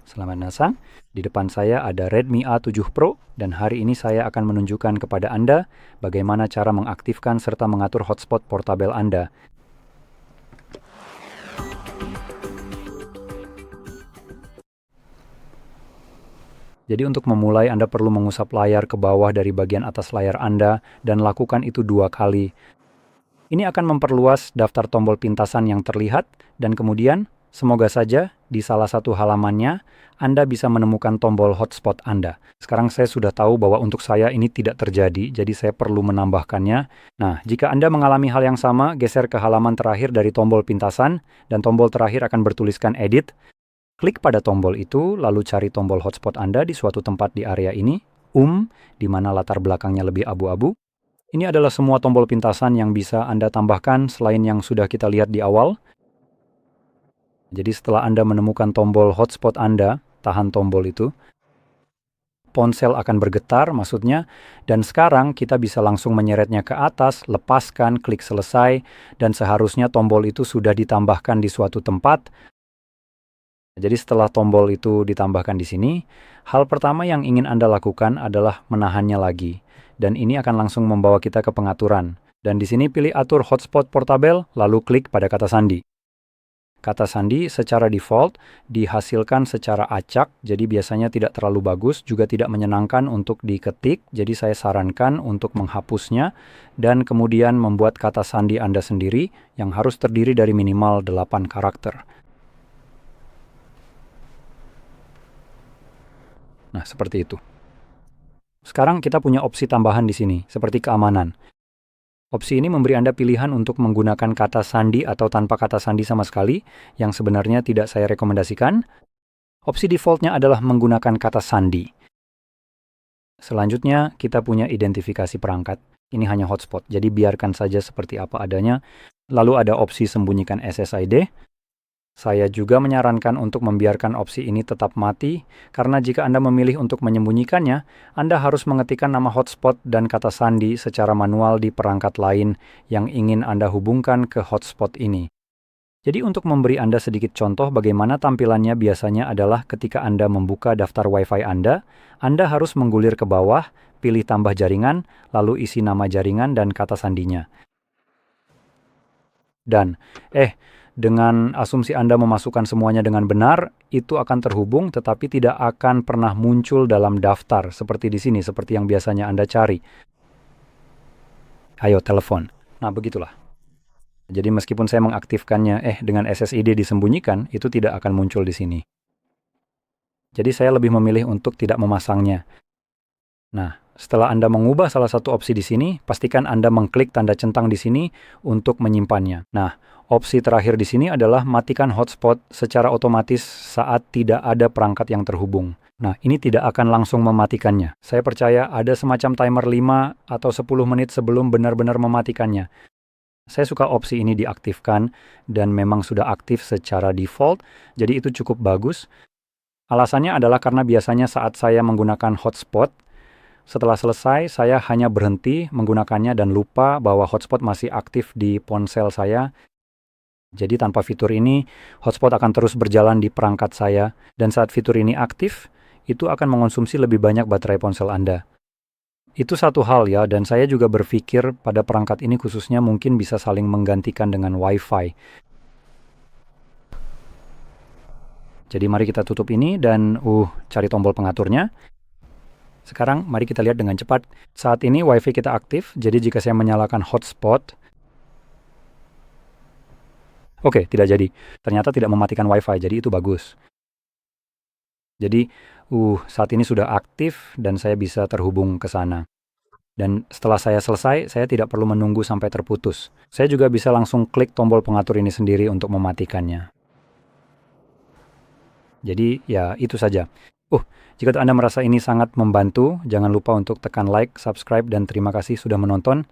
Selamat datang. Di depan saya ada Redmi A7 Pro dan hari ini saya akan menunjukkan kepada Anda bagaimana cara mengaktifkan serta mengatur hotspot portabel Anda. Jadi untuk memulai Anda perlu mengusap layar ke bawah dari bagian atas layar Anda dan lakukan itu 2 kali. Ini akan memperluas daftar tombol pintasan yang terlihat dan kemudian semoga saja di salah satu halamannya Anda bisa menemukan tombol hotspot Anda. Sekarang saya sudah tahu bahwa untuk saya ini tidak terjadi, jadi saya perlu menambahkannya. Nah, jika Anda mengalami hal yang sama, geser ke halaman terakhir dari tombol pintasan dan tombol terakhir akan bertuliskan edit. Klik pada tombol itu, lalu cari tombol hotspot Anda di suatu tempat di area ini, di mana latar belakangnya lebih abu-abu. Ini adalah semua tombol pintasan yang bisa Anda tambahkan selain yang sudah kita lihat di awal. Jadi setelah Anda menemukan tombol hotspot Anda, tahan tombol itu. Ponsel akan bergetar maksudnya, dan sekarang kita bisa langsung menyeretnya ke atas, lepaskan, klik selesai, dan seharusnya tombol itu sudah ditambahkan di suatu tempat. Jadi setelah tombol itu ditambahkan di sini, hal pertama yang ingin Anda lakukan adalah menahannya lagi. Dan ini akan langsung membawa kita ke pengaturan. Dan di sini pilih atur hotspot portabel, lalu klik pada kata sandi. Kata sandi secara default dihasilkan secara acak, jadi biasanya tidak terlalu bagus, juga tidak menyenangkan untuk diketik, jadi saya sarankan untuk menghapusnya, dan kemudian membuat kata sandi Anda sendiri yang harus terdiri dari minimal 8 karakter. Nah, seperti itu. Sekarang kita punya opsi tambahan di sini, seperti keamanan. Opsi ini memberi Anda pilihan untuk menggunakan kata sandi atau tanpa kata sandi sama sekali, yang sebenarnya tidak saya rekomendasikan. Opsi defaultnya adalah menggunakan kata sandi. Selanjutnya, kita punya identifikasi perangkat. Ini hanya hotspot, jadi biarkan saja seperti apa adanya. Lalu ada opsi sembunyikan SSID. Saya juga menyarankan untuk membiarkan opsi ini tetap mati, karena jika Anda memilih untuk menyembunyikannya, Anda harus mengetikkan nama hotspot dan kata sandi secara manual di perangkat lain yang ingin Anda hubungkan ke hotspot ini. Jadi untuk memberi Anda sedikit contoh bagaimana tampilannya biasanya adalah ketika Anda membuka daftar Wi-Fi Anda harus menggulir ke bawah, pilih tambah jaringan, lalu isi nama jaringan dan kata sandinya. Dan, dengan asumsi Anda memasukkan semuanya dengan benar, itu akan terhubung tetapi tidak akan pernah muncul dalam daftar seperti di sini, seperti yang biasanya Anda cari. Ayo, telepon. Nah, begitulah. Jadi meskipun saya mengaktifkannya, dengan SSID disembunyikan, itu tidak akan muncul di sini. Jadi saya lebih memilih untuk tidak memasangnya. Nah, setelah Anda mengubah salah satu opsi di sini, pastikan Anda mengklik tanda centang di sini untuk menyimpannya. Nah, opsi terakhir di sini adalah matikan hotspot secara otomatis saat tidak ada perangkat yang terhubung. Nah, ini tidak akan langsung mematikannya. Saya percaya ada semacam timer 5 atau 10 menit sebelum benar-benar mematikannya. Saya suka opsi ini diaktifkan dan memang sudah aktif secara default, jadi itu cukup bagus. Alasannya adalah karena biasanya saat saya menggunakan hotspot, setelah selesai, saya hanya berhenti menggunakannya dan lupa bahwa hotspot masih aktif di ponsel saya. Jadi tanpa fitur ini, hotspot akan terus berjalan di perangkat saya. Dan saat fitur ini aktif, itu akan mengonsumsi lebih banyak baterai ponsel Anda. Itu satu hal ya, dan saya juga berpikir pada perangkat ini khususnya mungkin bisa saling menggantikan dengan Wi-Fi. Jadi mari kita tutup ini dan cari tombol pengaturnya. Sekarang mari kita lihat dengan cepat. Saat ini Wi-Fi kita aktif, jadi jika saya menyalakan hotspot, oke, tidak jadi. Ternyata tidak mematikan Wi-Fi, jadi itu bagus. Jadi, saat ini sudah aktif dan saya bisa terhubung ke sana. Dan setelah saya selesai, saya tidak perlu menunggu sampai terputus. Saya juga bisa langsung klik tombol pengatur ini sendiri untuk mematikannya. Jadi, ya itu saja. Jika Anda merasa ini sangat membantu, jangan lupa untuk tekan like, subscribe, dan terima kasih sudah menonton.